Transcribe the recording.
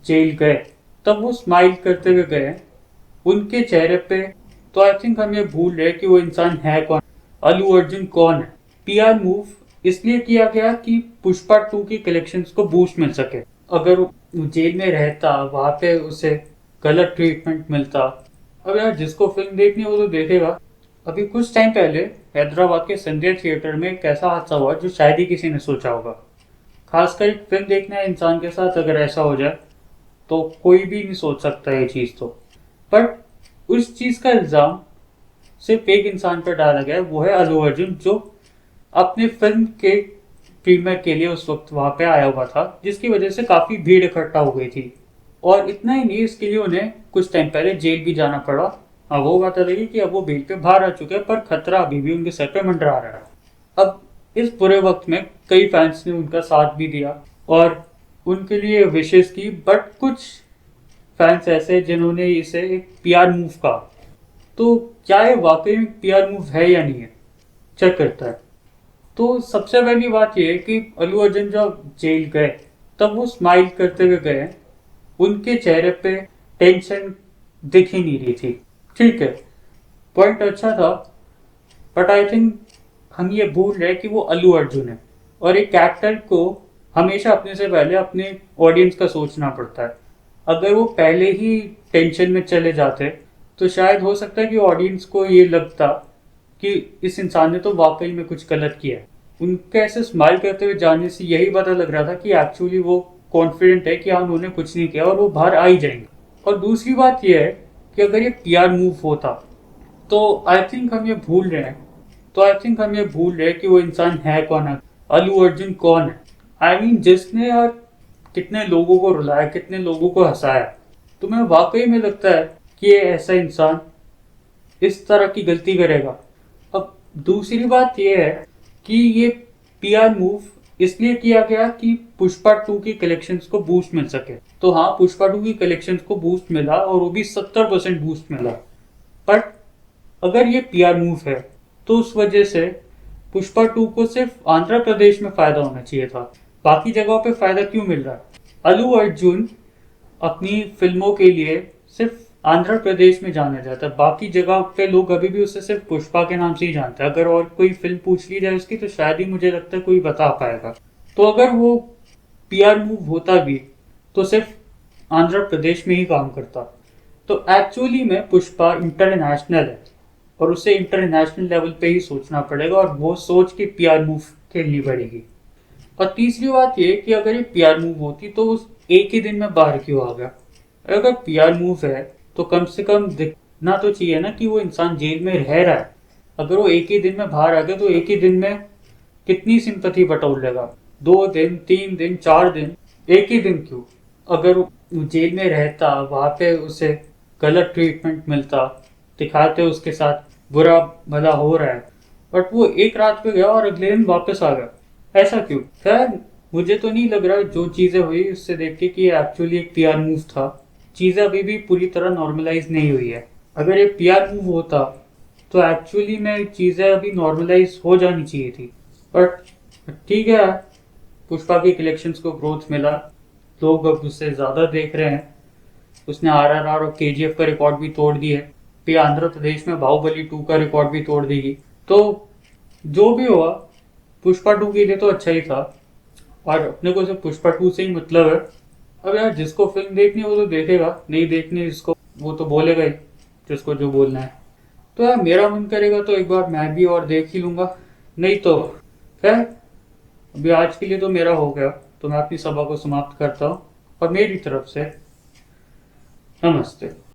Jail गए तब वो स्माइल करते हुए गए उनके चेहरे पे। तो आई थिंक हम ये भूल रहे कि वो इंसान है कौन, अल्लू अर्जुन कौन है। पीआर मूव इसलिए किया गया कि पुष्पा 2 की कलेक्शंस को बूस्ट मिल सके। अगर वो जेल में रहता, वहां पे उसे गलत ट्रीटमेंट मिलता। अब यार जिसको फिल्म देखनी है वो तो देखेगा। अभी कुछ टाइम पहले हैदराबाद के संजय थिएटर में एक ऐसा हादसा हुआ जो शायद ही किसी ने सोचा होगा। खासकर एक फिल्म देखना है इंसान के साथ अगर ऐसा हो जाए तो कोई भी नहीं सोच सकता ये चीज़ तो। बट उस चीज़ का इल्ज़ाम सिर्फ एक इंसान पर डाला गया है, वो है अल्लू अर्जुन, जो अपने फिल्म के प्रीमियर के लिए उस वक्त वहां पे आया हुआ था, जिसकी वजह से काफ़ी भीड़ इकट्ठा हो गई थी। और इतना ही नहीं, इसके लिए उन्हें कुछ टाइम पहले जेल भी जाना पड़ा। हाँ, वो बात अलग है कि अब वो बेल पे बाहर आ चुके हैं, पर खतरा अभी भी उनके सर पे मंडरा रहा है। अब इस बुरे वक्त में कई फैंस ने उनका साथ भी दिया और उनके लिए विशेष की। बट कुछ फैंस ऐसे जिन्होंने इसे एक पीआर मूव कहा। तो क्या ये वाकई में पीआर मूव है या नहीं है, चेक करता है। तो सबसे पहली बात यह है कि अल्लू अर्जुन जब जेल गए तब वो स्माइल करते हुए गए। उनके चेहरे पे टेंशन दिख ही नहीं रही थी। ठीक है, पॉइंट अच्छा था। बट आई थिंक हम ये भूल रहे कि वो अल्लू अर्जुन है और एक एक्टर को हमेशा अपने से पहले अपने ऑडियंस का सोचना पड़ता है। अगर वो पहले ही टेंशन में चले जाते तो शायद हो सकता है कि ऑडियंस को ये लगता कि इस इंसान ने तो वाकई में कुछ गलत किया है। उनके ऐसे स्माइल करते हुए जाने से यही पता लग रहा था कि एक्चुअली वो कॉन्फिडेंट है कि हाँ उन्होंने कुछ नहीं किया और वो बाहर आ ही जाएंगे। और दूसरी बात यह है कि अगर ये पीआर मूव होता तो आई थिंक हम ये भूल रहे हैं। तो आई थिंक हम ये भूल रहे हैं कि वो इंसान है कौन है, अल्लू अर्जुन कौन है। आई मीन जिसने यार कितने लोगों को रुलाया, कितने लोगों को हंसाया। तुम्हें वाकई में लगता है कि ये ऐसा इंसान इस तरह की गलती करेगा? अब दूसरी बात यह है कि ये पीआर मूव इसलिए किया गया कि पुष्पा 2 की कलेक्शंस को बूस्ट मिल सके। तो हाँ, पुष्पा 2 की कलेक्शंस को बूस्ट मिला और वो भी 70% बूस्ट मिला। बट अगर ये पीआर मूव है तो उस वजह से पुष्पा 2 को सिर्फ आंध्र प्रदेश में फायदा होना चाहिए था। बाकी जगहों पे फायदा क्यों मिल रहा है? अल्लू अर्जुन अपनी फिल्मों के लिए सिर्फ आंध्र प्रदेश में जाना जाता है, बाकी जगह पे लोग अभी भी उसे सिर्फ पुष्पा के नाम से ही जानते हैं। अगर और कोई फिल्म पूछ ली जाए उसकी तो शायद ही मुझे लगता है कोई बता पाएगा। तो अगर वो पीआर मूव होता भी तो सिर्फ आंध्र प्रदेश में ही काम करता। तो एक्चुअली में पुष्पा इंटरनेशनल है और उसे इंटरनेशनल लेवल पे ही सोचना पड़ेगा और वो सोच के पीआर मूव खेलनी पड़ेगी। और तीसरी बात ये कि अगर ये पीआर मूव होती तो उस एक ही दिन में बाहर क्यों आ गया? अगर पीआर मूव है तो कम से कम दिखना तो चाहिए ना कि वो इंसान जेल में रह रहा है। अगर वो एक ही दिन में बाहर आ गया तो एक ही दिन में कितनी सिंपैथी बटोर लेगा? 2 दिन, 3 दिन, 4 दिन, एक ही दिन क्यों? अगर वो जेल में रहता, वहां पे उसे गलत ट्रीटमेंट मिलता, दिखाते उसके साथ बुरा भला हो रहा है, बट वो एक रात पे गया और अगले दिन वापस आ गया। ऐसा क्यों? खैर, मुझे तो नहीं लग रहा जो चीजें हुई उससे देख के कि एक्चुअली एक पीआर मूव था। चीजें अभी भी पूरी तरह नॉर्मलाइज नहीं हुई है। अगर ये पीआर मूव होता तो एक्चुअली में चीजें अभी नॉर्मलाइज हो जानी चाहिए थी। बट ठीक है, पुष्पा की कलेक्शंस को ग्रोथ मिला, लोग अब उससे ज्यादा देख रहे हैं। उसने आरआरआर और केजीएफ का रिकॉर्ड भी तोड़ दिया है। फिर आंध्र प्रदेश में बाहुबली 2 का रिकॉर्ड भी तोड़ देगी। तो जो भी हुआ पुष्पा 2 के लिए तो अच्छा ही था और अपने को सिर्फ पुष्पा 2 से ही मतलब है। अब यार जिसको फिल्म देखनी है वो तो देखेगा, नहीं देखनी जिसको वो तो बोलेगा ही जिसको जो बोलना है। तो यार मेरा मन करेगा तो एक बार मैं भी और देख ही लूंगा, नहीं तो खैर अभी आज के लिए तो मेरा हो गया। तो मैं अपनी सभा को समाप्त करता हूँ और मेरी तरफ से नमस्ते।